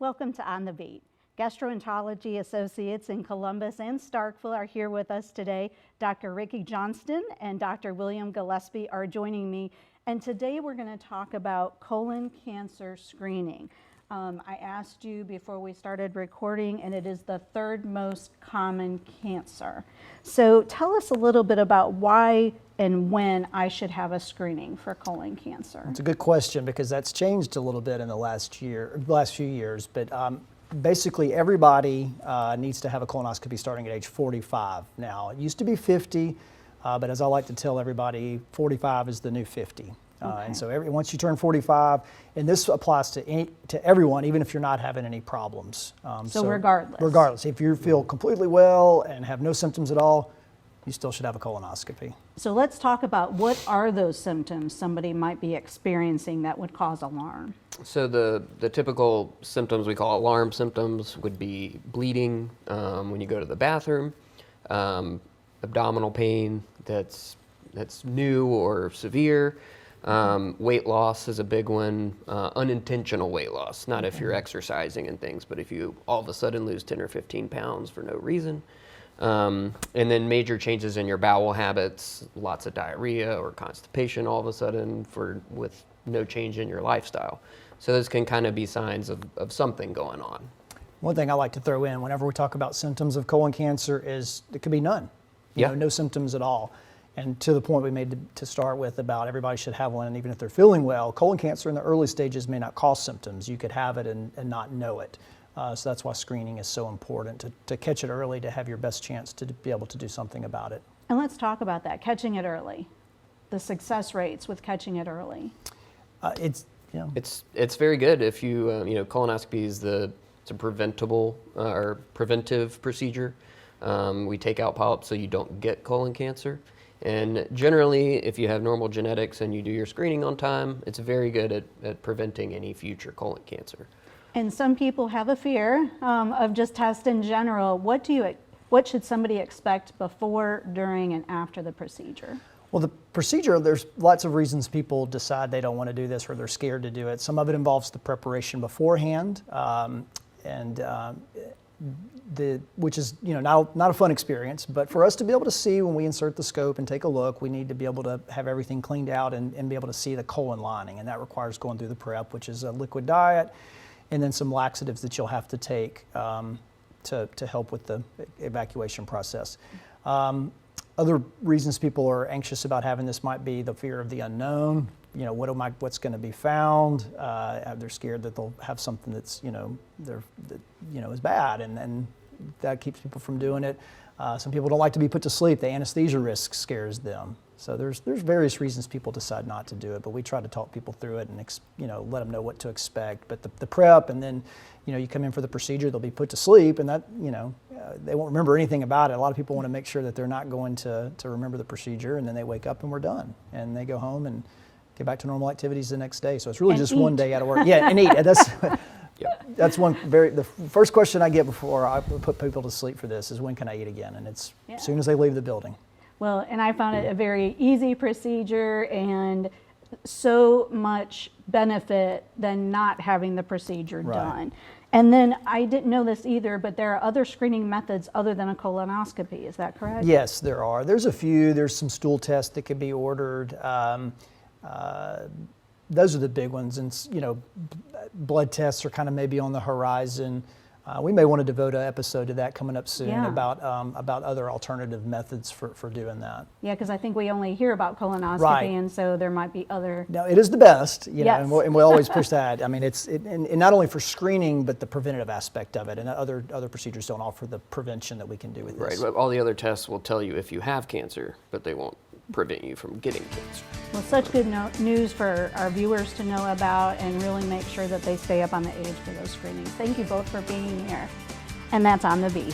Welcome to On the Beat. Gastroenterology associates in Columbus and Starkville are here with us today. Dr. Ricki Johnston and Dr. William Gillespe are joining me, and today we're going to talk about colon cancer screening. I asked you before we started recording, and it is the third most common cancer. So tell us a little bit about why and when I should have a screening for colon cancer. It's a good question because that's changed a little bit in the last few years. But basically, everybody needs to have a colonoscopy starting at age 45 now. It used to be 50, but as I like to tell everybody, 45 is the new 50. Okay. And so once you turn 45, and this applies to everyone, even if you're not having any problems. So regardless? Regardless. If you feel completely well and have no symptoms at all, you still should have a colonoscopy. So let's talk about what are those symptoms somebody might be experiencing that would cause alarm. So the typical symptoms we call alarm symptoms would be bleeding when you go to the bathroom, abdominal pain that's new or severe. Weight loss is a big one. Unintentional weight loss, not if you're exercising and things, but if you all of a sudden lose 10 or 15 pounds for no reason. And then major changes in your bowel habits, lots of diarrhea or constipation all of a sudden with no change in your lifestyle. So those can kind of be signs of something going on. One thing I like to throw in whenever we talk about symptoms of colon cancer is it could be none. No symptoms at all. And to the point we made to start with about everybody should have one, and even if they're feeling well, colon cancer in the early stages may not cause symptoms. You could have it and not know it. So that's why screening is so important, to catch it early, to have your best chance to be able to do something about it. And let's talk about that, catching it early, the success rates with catching it early. It's very good if you colonoscopy is it's a preventable or preventive procedure. We take out polyps so you don't get colon cancer. And generally, if you have normal genetics and you do your screening on time, it's very good at preventing any future colon cancer. And some people have a fear of just tests in general. What should somebody expect before, during, and after the procedure? Well, the procedure, there's lots of reasons people decide they don't want to do this or they're scared to do it. Some of it involves the preparation beforehand, which is not a fun experience. But for us to be able to see when we insert the scope and take a look, we need to be able to have everything cleaned out and be able to see the colon lining, and that requires going through the prep, which is a liquid diet, and then some laxatives that you'll have to take to help with the evacuation process. Other reasons people are anxious about having this might be the fear of the unknown. What's going to be found? They're scared that they'll have something that's is bad, and that keeps people from doing it. Some people don't like to be put to sleep. The anesthesia risk scares them. So there's various reasons people decide not to do it, but we try to talk people through it and let them know what to expect. But the prep, and then you come in for the procedure, they'll be put to sleep, and that they won't remember anything about it. A lot of people want to make sure that they're not going to remember the procedure, and then they wake up and we're done, and they go home and get back to normal activities the next day. So it's really just one day out of work. Yeah, and eat. That's the first question I get before I put people to sleep for this is, when can I eat again? And it's as soon as they leave the building. Well, and I found it a very easy procedure and so much benefit than not having the procedure done. And then I didn't know this either, but there are other screening methods other than a colonoscopy. Is that correct? Yes, there are. There's a few. There's some stool tests that could be ordered. Those are the big ones, and blood tests are kind of maybe on the horizon. We may want to devote an episode to that coming up soon about other alternative methods for doing that. Yeah, because I think we only hear about colonoscopy, and so there might be other. No, it is the best, yes. And we always push that. I mean, and not only for screening, but the preventative aspect of it. And other procedures don't offer the prevention that we can do with this. Right, but all the other tests will tell you if you have cancer, but they won't prevent you from getting cancer. Well, such good news for our viewers to know about, and really make sure that they stay up on the age for those screenings. Thank you both for being here. And that's On the Beat.